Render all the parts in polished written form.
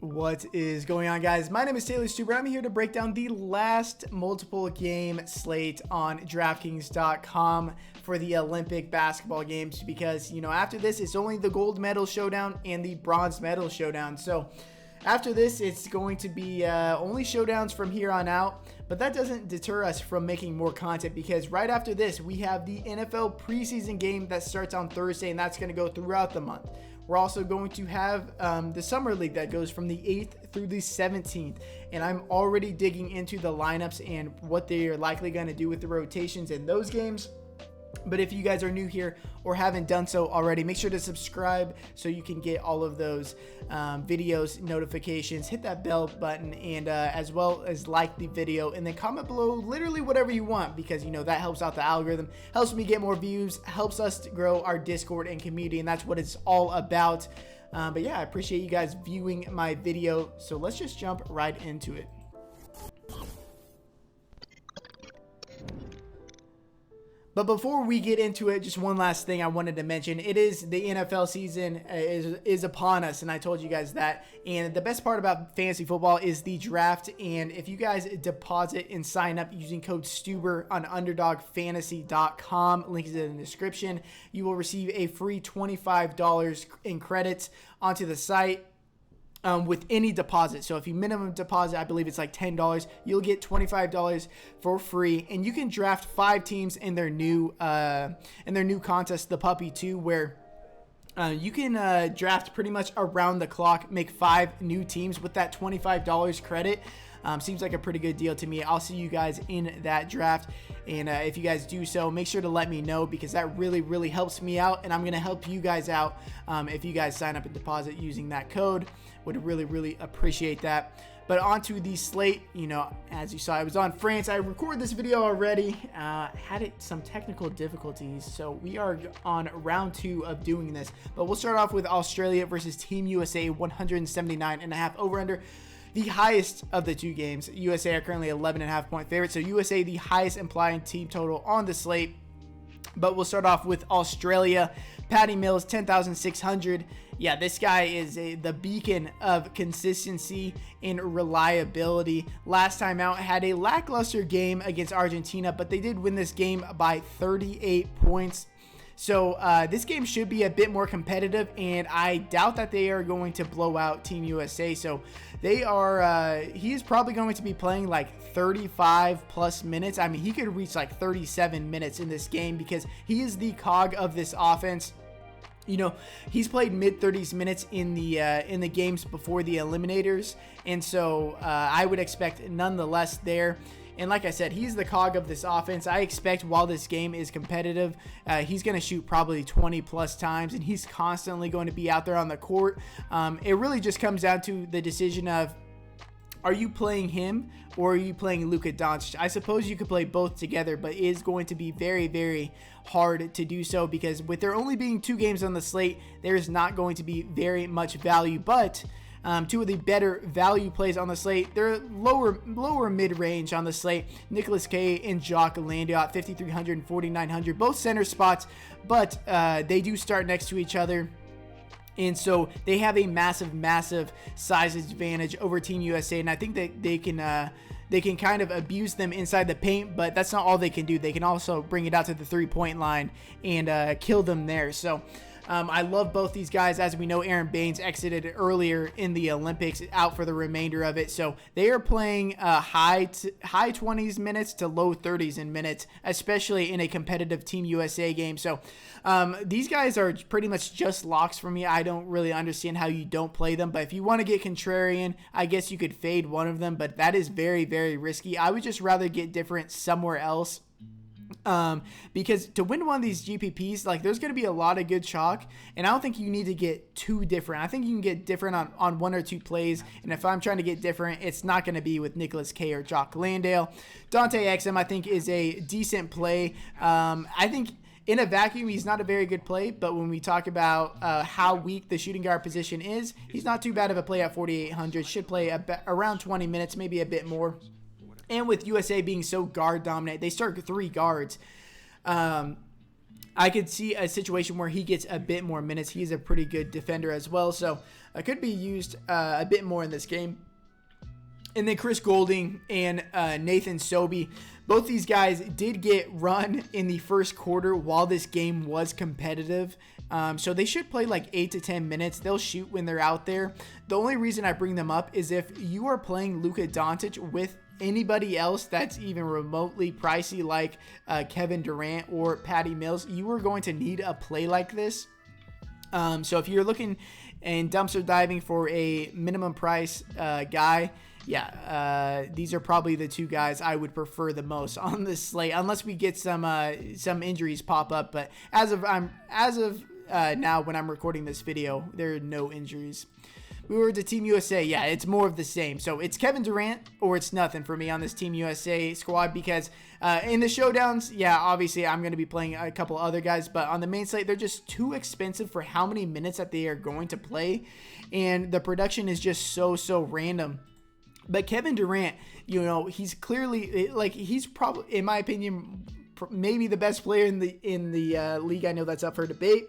What is going on, guys? My name is Stuber. I'm here to break down the last multiple game slate on Draftkings.com for the Olympic basketball games because, after this, it's only the gold medal showdown and the bronze medal showdown. So after this, it's going to be only showdowns from here on out, but that doesn't deter us from making more content because right after this, we have the NFL preseason game that starts on Thursday, and that's going to go throughout the month. We're also going to have the Summer League that goes from the 8th through the 17th, and I'm already digging into the lineups and what they are likely going to do with the rotations in those games. But if you guys are new here or haven't done so already, make sure to subscribe so you can get all of those videos, notifications. Hit that bell button and as well as like the video and then comment below literally whatever you want because, that helps out the algorithm, helps me get more views, helps us to grow our Discord and community, and that's what it's all about. But yeah, I appreciate you guys viewing my video. So let's just jump right into it. But before we get into it, just one last thing I wanted to mention. It is the NFL season is upon us, and I told you guys that. And the best part about fantasy football is the draft. And if you guys deposit and sign up using code Stuber on UnderdogFantasy.com, link is in the description, you will receive a free $25 in credits onto the site. With any deposit. So if you minimum deposit, I believe it's like $10, you'll get $25 for free, and you can draft 5 teams in their new contest, the Puppy 2, where you can draft pretty much around the clock, make 5 new teams with that $25 credit. Seems like a pretty good deal to me. I'll see you guys in that draft, and if you guys do so, make sure to let me know because that really helps me out, and I'm going to help you guys out if you guys sign up and deposit using that code. Would really appreciate that. But onto the slate, as you saw, I was on France. I recorded this video already, had some technical difficulties, so we are on round 2 of doing this. But we'll start off with Australia versus Team USA, 179.5 over-under. The highest of the 2 games. USA are currently 11.5 point favorites, so USA the highest implied team total on the slate. But we'll start off with Australia. Patty Mills, 10,600. Yeah, this guy is the beacon of consistency and reliability. Last time out, had a lackluster game against Argentina, but they did win this game by 38 points. So this game should be a bit more competitive, and I doubt that they are going to blow out Team USA. So they are, he is probably going to be playing like 35 plus minutes. I mean, he could reach like 37 minutes in this game because he is the cog of this offense. He's played mid-30s minutes in the games before the eliminators, and so I would expect nonetheless there. And like I said, he's the cog of this offense. I expect while this game is competitive, he's going to shoot probably 20 plus times, and he's constantly going to be out there on the court. It really just comes down to the decision of, are you playing him or are you playing Luka Doncic? I suppose you could play both together, but it is going to be very hard to do so because with there only being 2 games on the slate, there's not going to be very much value. But 2 of the better value plays on the slate, they're lower mid-range on the slate. Nicholas K and Jock Landale at 5,300 and 4,900, both center spots, but they do start next to each other. And so they have a massive size advantage over Team USA, and I think that they can kind of abuse them inside the paint, but that's not all they can do. They can also bring it out to the 3-point line and kill them there. So I love both these guys. As we know, Aaron Baines exited earlier in the Olympics, out for the remainder of it. So they are playing high 20s minutes to low 30s in minutes, especially in a competitive Team USA game. So these guys are pretty much just locks for me. I don't really understand how you don't play them. But if you want to get contrarian, I guess you could fade one of them. But that is very risky. I would just rather get different somewhere else. Because to win one of these GPPs, like there's going to be a lot of good chalk, and I don't think you need to get too different. I think you can get different on 1 or 2 plays, and if I'm trying to get different, it's not going to be with Nicholas K or Jock Landale. Dante Exum, I think, is a decent play. I think in a vacuum, he's not a very good play, but when we talk about how weak the shooting guard position is, he's not too bad of a play at 4,800. Should play around 20 minutes, maybe a bit more. And with USA being so guard dominant, they start 3 guards. I could see a situation where he gets a bit more minutes. He's a pretty good defender as well, so could be used a bit more in this game. And then Chris Golding and Nathan Sobey, both these guys did get run in the first quarter while this game was competitive. So they should play like 8 to 10 minutes. They'll shoot when they're out there. The only reason I bring them up is if you are playing Luka Doncic with anybody else that's even remotely pricey like Kevin Durant or Patty Mills, you are going to need a play like this. So if you're looking and dumpster diving for a minimum price guy, these are probably the two guys I would prefer the most on this slate, unless we get some injuries pop up. But as of now, when I'm recording this video, there are no injuries. We were to Team USA. Yeah, it's more of the same. So it's Kevin Durant or it's nothing for me on this Team USA squad, because in the showdowns, obviously I'm going to be playing a couple other guys, but on the main slate, they're just too expensive for how many minutes that they are going to play, and the production is just so random. But Kevin Durant, he's clearly, he's probably, in my opinion, maybe the best player in the league. I know that's up for debate.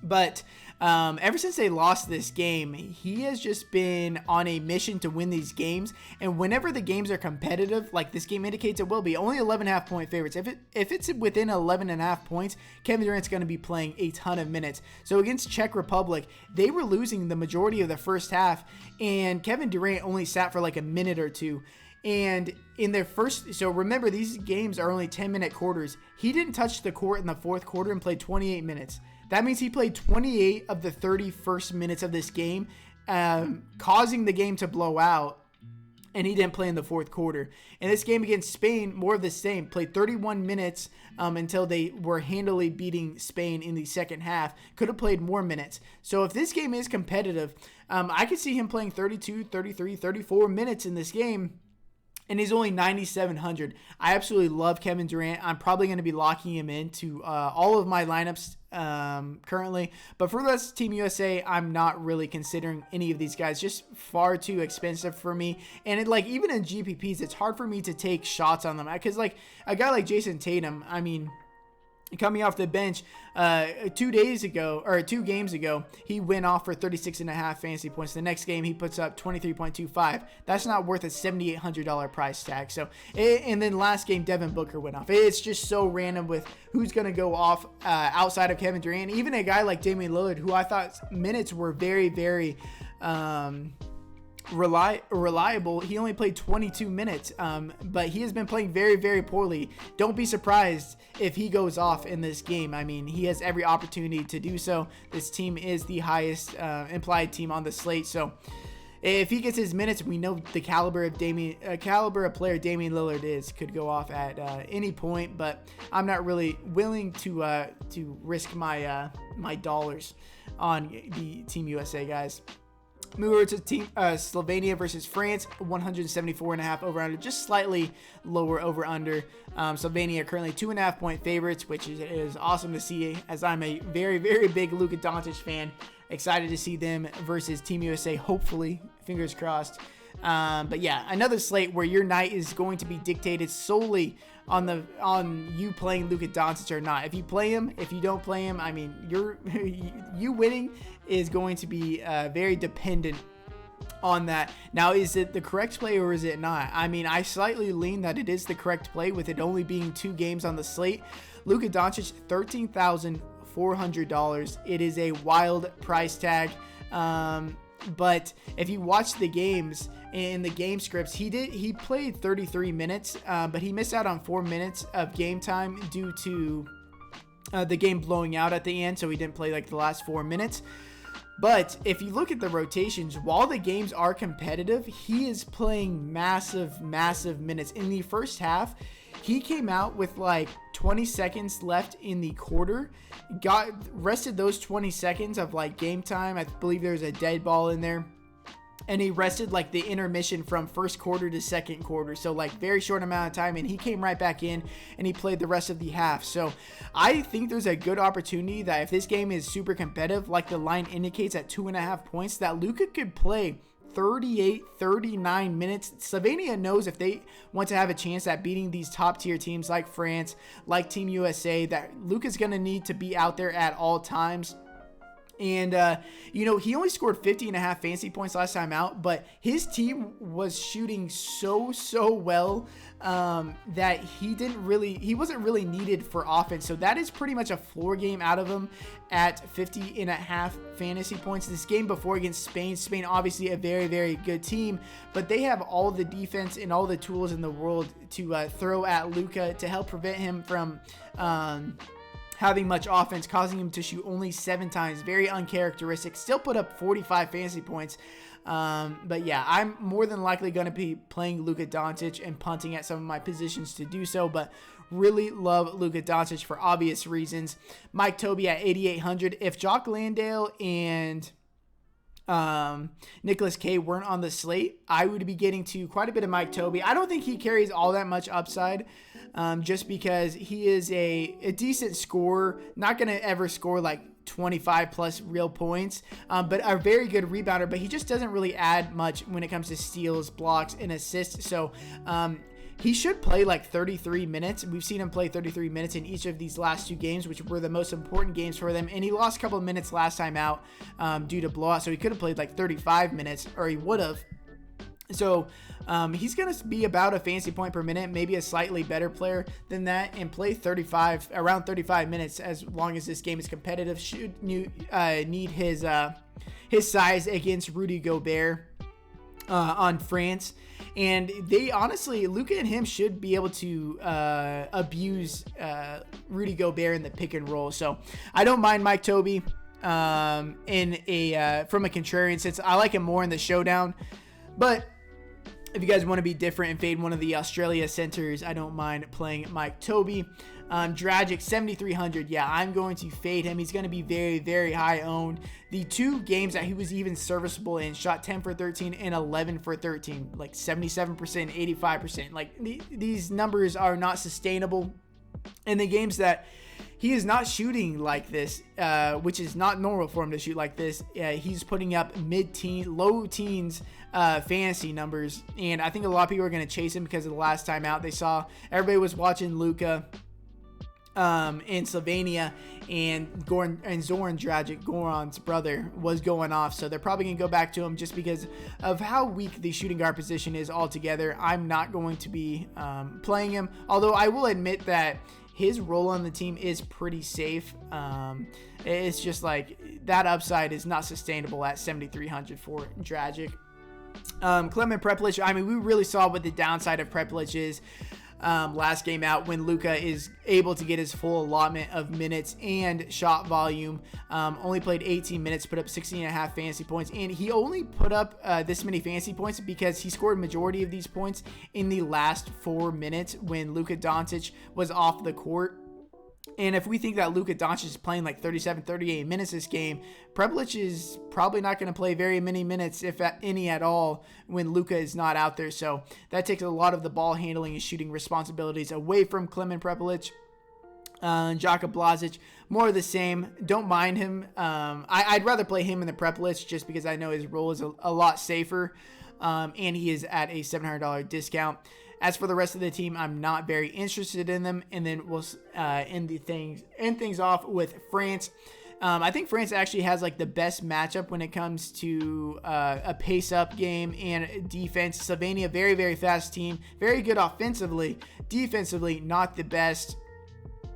But ever since they lost this game, he has just been on a mission to win these games. And whenever the games are competitive, like this game indicates it will be, only 11.5 point favorites. If it's within 11.5 points, Kevin Durant's going to be playing a ton of minutes. So against Czech Republic, they were losing the majority of the first half, and Kevin Durant only sat for like a minute or two. And in their first, so remember, these games are only 10-minute quarters. He didn't touch the court in the fourth quarter and played 28 minutes. That means he played 28 of the 31st minutes of this game, causing the game to blow out, and he didn't play in the fourth quarter. In this game against Spain, more of the same. Played 31 minutes until they were handily beating Spain in the second half. Could have played more minutes. So if this game is competitive, I could see him playing 32, 33, 34 minutes in this game. And he's only 9,700. I absolutely love Kevin Durant. I'm probably going to be locking him into all of my lineups currently. But for the rest of Team USA, I'm not really considering any of these guys. Just far too expensive for me. And even in GPPs, it's hard for me to take shots on them. Because a guy like Jason Tatum, I mean, coming off the bench 2 games ago, he went off for 36.5 fantasy points. The next game, he puts up 23.25. That's not worth a $7,800 price tag. So, and then last game, Devin Booker went off. It's just so random with who's going to go off outside of Kevin Durant. Even a guy like Damian Lillard, who I thought minutes were very, very reliable. He only played 22 minutes, but he has been playing very, very poorly. Don't be surprised if he goes off in this game. I mean, he has every opportunity to do so. This team is the highest implied team on the slate, so if he gets his minutes, we know the caliber of player Damian Lillard could go off at any point. But I'm not really willing to risk my my dollars on the Team USA guys. Move over to Team Slovenia versus France, 174.5 over-under, just slightly lower over-under. Slovenia currently 2.5 point favorites, which is awesome to see, as I'm a very, very big Luka Doncic fan. Excited to see them versus Team USA, hopefully, fingers crossed. But yeah, another slate where your night is going to be dictated solely on you playing Luka Doncic or not. If you play him, if you don't play him, I mean, you winning is going to be very dependent on that. Now, is it the correct play or is it not? I mean, I slightly lean that it is the correct play with it only being 2 games on the slate. Luka Doncic, $13,400. It is a wild price tag. But if you watch the games in the game scripts, he played 33 minutes, but he missed out on 4 minutes of game time due to the game blowing out at the end. So he didn't play the last 4 minutes. But if you look at the rotations, while the games are competitive, he is playing massive minutes. In the first half, he came out with 20 seconds left in the quarter, rested those 20 seconds of game time. I believe there's a dead ball in there. And he rested the intermission from first quarter to second quarter. So very short amount of time, and he came right back in and he played the rest of the half. So I think there's a good opportunity that if this game is super competitive, like the line indicates at 2.5 points, that Luka could play 39 minutes. Slovenia knows if they want to have a chance at beating these top tier teams like France, like Team USA, that Luka's going to need to be out there at all times. And, he only scored 50.5 fantasy points last time out, but his team was shooting so well that he wasn't really needed for offense. So that is pretty much a floor game out of him at 50.5 fantasy points. This game before against Spain obviously a very, very good team, but they have all the defense and all the tools in the world to throw at Luka to help prevent him from having much offense, causing him to shoot only 7 times. Very uncharacteristic. Still put up 45 fantasy points. But yeah, I'm more than likely going to be playing Luka Doncic and punting at some of my positions to do so. But really love Luka Doncic for obvious reasons. Mike Tobey at 8,800. If Jock Landale and Nicholas K weren't on the slate, I would be getting to quite a bit of Mike Tobey. I don't think he carries all that much upside, just because he is a decent scorer, not going to ever score like 25 plus real points, but a very good rebounder, but he just doesn't really add much when it comes to steals, blocks, and assists. So he should play like 33 minutes. We've seen him play 33 minutes in each of these last 2 games, which were the most important games for them. And he lost a couple of minutes last time out due to blowout. So he could have played like 35 minutes, or he would have. So he's going to be about a fantasy point per minute, maybe a slightly better player than that, and play around 35 minutes as long as this game is competitive. Should need his size against Rudy Gobert on France. And they honestly, Luka and him should be able to abuse Rudy Gobert in the pick and roll. So I don't mind Mike Tobey from a contrarian sense. I like him more in the showdown. But if you guys want to be different and fade one of the Australia centers, I don't mind playing Mike Tobey. Dragic, 7,300. Yeah, I'm going to fade him. He's going to be very, very high owned. The 2 games that he was even serviceable in, shot 10 for 13 and 11 for 13, like 77%, 85%. Like these numbers are not sustainable. In the games that he is not shooting like this, which is not normal for him to shoot like this, he's putting up low teens fantasy numbers. And I think a lot of people are going to chase him because of the last time out they saw everybody was watching Luka in Slovenia, and Zoran Dragic, Goran's brother, was going off. So they're probably going to go back to him just because of how weak the shooting guard position is altogether. I'm not going to be playing him, although I will admit that his role on the team is pretty safe. It's just like that upside is not sustainable at 7,300 for Dragic. Clement Prepelic, I mean, we really saw what the downside of Prepelic is last game out when Luka is able to get his full allotment of minutes and shot volume. Only played 18 minutes, put up 16.5 fantasy points, and he only put up this many fantasy points because he scored majority of these points in the last 4 minutes when Luka Doncic was off the court. And if we think that Luka Doncic is playing like 37, 38 minutes this game, Prepelic is probably not going to play very many minutes, if any at all, when Luka is not out there. So that takes a lot of the ball handling and shooting responsibilities away from Clement Prepelic. Jaka Blazic, more of the same. Don't mind him. I'd rather play him in the Prepelic just because I know his role is a lot safer, and he is at a $700 discount. As for the rest of the team, I'm not very interested in them. And then we'll end things off with France. I think France actually has like the best matchup when it comes to a pace-up game and defense. Slovenia, very, very fast team. Very good offensively. Defensively, not the best.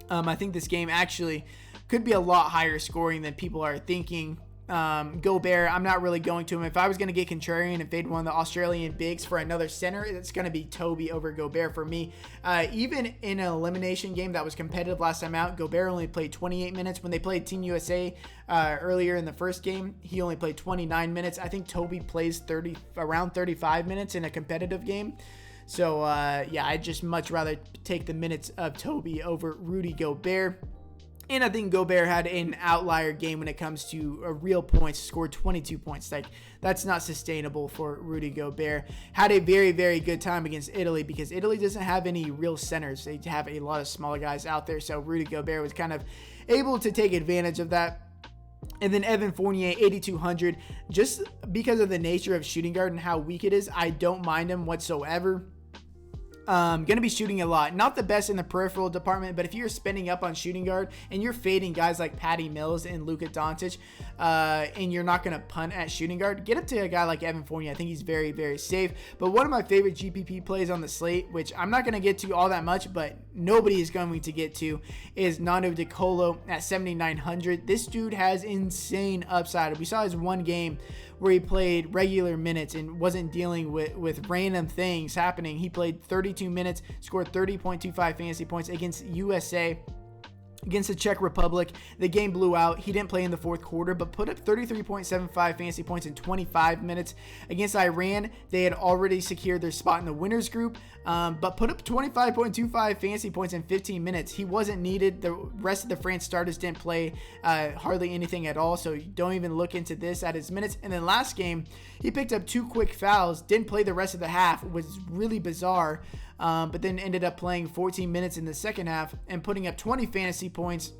I think this game actually could be a lot higher scoring than people are thinking. Gobert, I'm not really going to him. If I was going to get contrarian and fade one of the Australian bigs for another center, it's going to be Tobey over Gobert for me. Even in an elimination game that was competitive last time out, Gobert only played 28 minutes. When they played Team USA earlier in the first game, he only played 29 minutes. I think Tobey plays around 35 minutes in a competitive game. So, yeah, I'd just much rather take the minutes of Tobey over Rudy Gobert. And I think Gobert had an outlier game when it comes to real points, scored 22 points. Like, that's not sustainable for Rudy Gobert. Had a very, very good time against Italy because Italy doesn't have any real centers. They have a lot of smaller guys out there. So Rudy Gobert was kind of able to take advantage of that. And then Evan Fournier, 8,200. Just because of the nature of shooting guard and how weak it is, I don't mind him whatsoever. Going to be shooting a lot. Not the best in the peripheral department, but if you're spending up on shooting guard and you're fading guys like Patty Mills and Luka Doncic, and you're not going to punt at shooting guard, get up to a guy like Evan Fournier. I think he's very, very safe. But one of my favorite GPP plays on the slate, which I'm not going to get to all that much, but nobody is going to get to, is Nando De Colo at 7,900. This dude has insane upside. We saw his one game where he played regular minutes and wasn't dealing with random things happening. He played 32 minutes, scored 30.25 fantasy points against USA. Against the Czech Republic, the game blew out. He didn't play in the fourth quarter, but put up 33.75 fantasy points in 25 minutes. Against Iran, they had already secured their spot in the winners group, but put up 25.25 fantasy points in 15 minutes. He wasn't needed. The rest of the France starters didn't play hardly anything at all, so don't even look into this at his minutes. And then last game, he picked up 2 quick fouls, didn't play the rest of the half, was really bizarre. But then ended up playing 14 minutes in the second half and putting up 20 fantasy points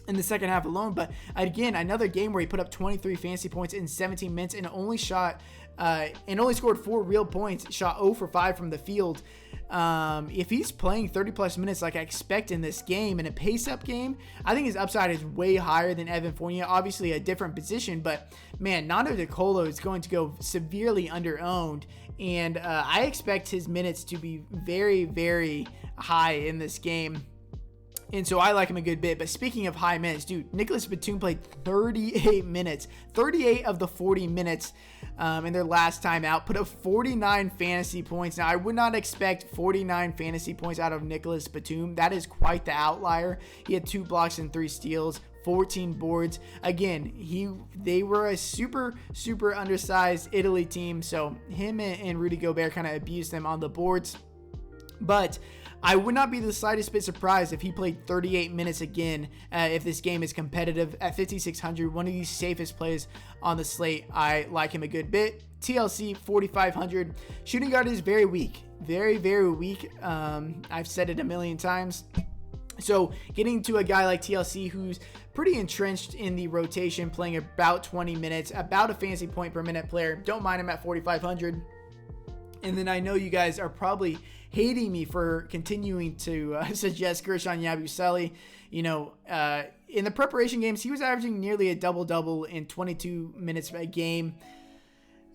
in the second half alone. But again, another game where he put up 23 fantasy points in 17 minutes and only scored 4 real points, shot 0 for 5 from the field. If he's playing 30 plus minutes like I expect in this game, in a pace-up game, I think his upside is way higher than Evan Fournier. Obviously a different position, but man, Nando De Colo is going to go severely under-owned, and I expect his minutes to be very, very high in this game. And so I like him a good bit. But speaking of high minutes, dude, Nicholas Batum played 38 minutes, 38 of the 40 minutes in their last time out, put up 49 fantasy points. Now, I would not expect 49 fantasy points out of Nicholas Batum. That is quite the outlier. He had 2 blocks and 3 steals, 14 boards. Again, they were a super undersized Italy team. So him and Rudy Gobert kind of abused them on the boards. But I would not be the slightest bit surprised if he played 38 minutes again if this game is competitive at 5,600. One of the safest plays on the slate. I like him a good bit. TLC 4,500. Shooting guard is very weak. Very, very weak. I've said it a million times. So getting to a guy like TLC who's pretty entrenched in the rotation, playing about 20 minutes, about a fantasy point per minute player. Don't mind him at 4,500. And then I know you guys are probably hating me for continuing to suggest Gershon Yabusele. You know, in the preparation games, he was averaging nearly a double-double in 22 minutes a game.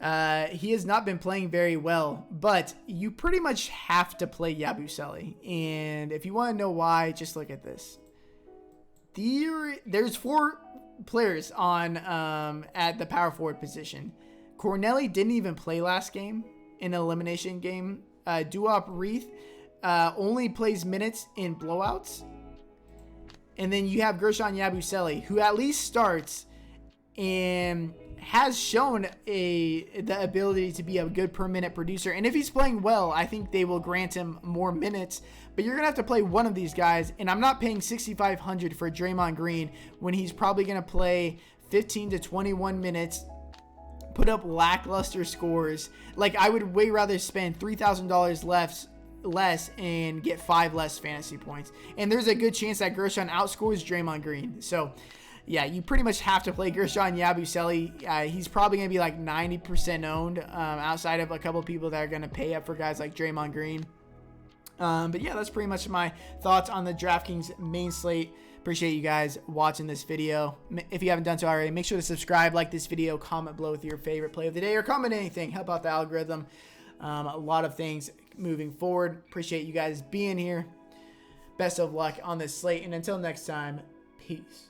He has not been playing very well, but you pretty much have to play Yabusele. And if you want to know why, just look at this. There's 4 players on at the power forward position. Corneli didn't even play last game in an elimination game. Duop Reith only plays minutes in blowouts. And then you have Gershon Yabusele, who at least starts and has shown the ability to be a good per minute producer. And if he's playing well, I think they will grant him more minutes. But you're going to have to play one of these guys. And I'm not paying $6,500 for Draymond Green when he's probably going to play 15 to 21 minutes, put up lackluster scores. Like, I would way rather spend $3,000 less and get 5 less fantasy points. And there's a good chance that Gershon outscores Draymond Green. So, yeah, you pretty much have to play Gershon Yabusele. He's probably going to be like 90% owned outside of a couple people that are going to pay up for guys like Draymond Green. But yeah, that's pretty much my thoughts on the DraftKings main slate. Appreciate you guys watching this video. If you haven't done so already, make sure to subscribe, like this video, comment below with your favorite play of the day, or comment anything. Help out the algorithm. A lot of things moving forward. Appreciate you guys being here. Best of luck on this slate. And until next time, peace.